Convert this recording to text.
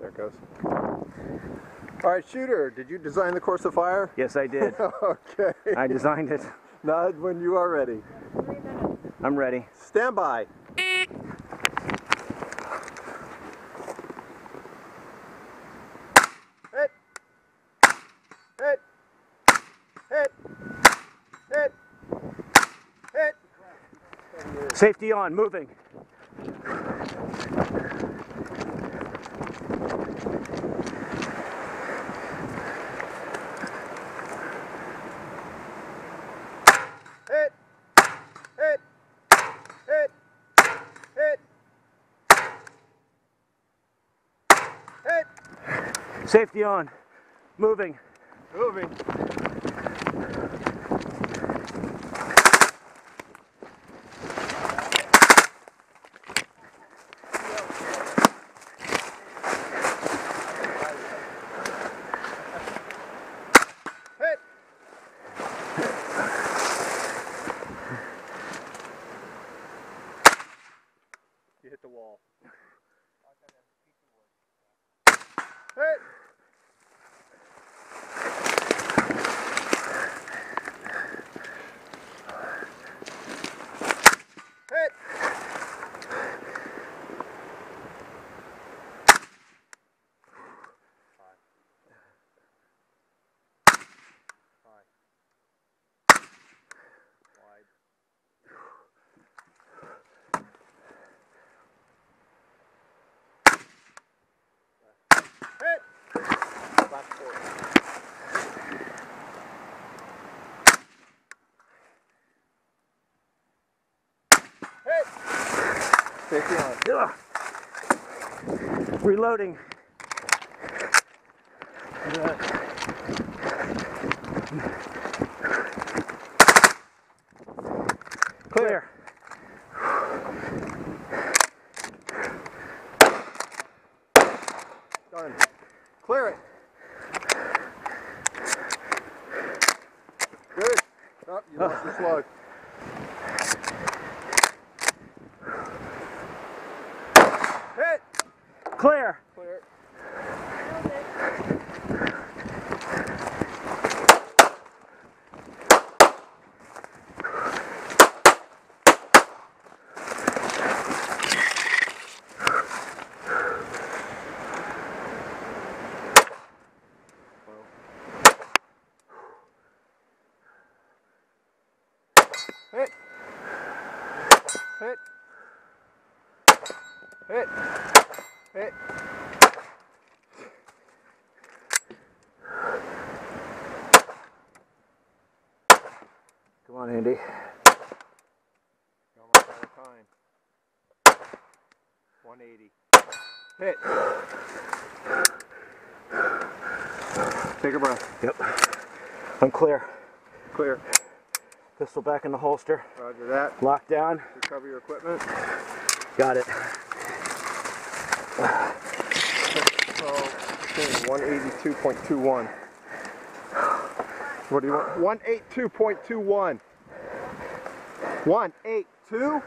There it goes. All right, shooter, did you design the course of fire? Yes, I did. Okay. I designed it. Nod when you are ready. 3 minutes. I'm ready. Stand by. Hit! Hit! Hit! Hit! Hit! Safety on, moving. Hit! Hit! Hit! Hit! Hit! Safety on, moving. Moving. Hit! You hit the wall. Hit! Hit! Wide. Hit! Last quarter. Hit! Safety on. Ugh. Reloading. Clear. Done. Clear it. Good. Oh, you lost the slug. Hit. Clear. Clear. Hit. Hit. Hit. Hit. Come on, Andy. Almost out of time. 180. Hit. Take a breath. Yep. I'm clear. Clear. Pistol back in the holster. Roger that. Locked down. Recover your equipment. Got it. So, 182.21. What do you want? 182.21. 182.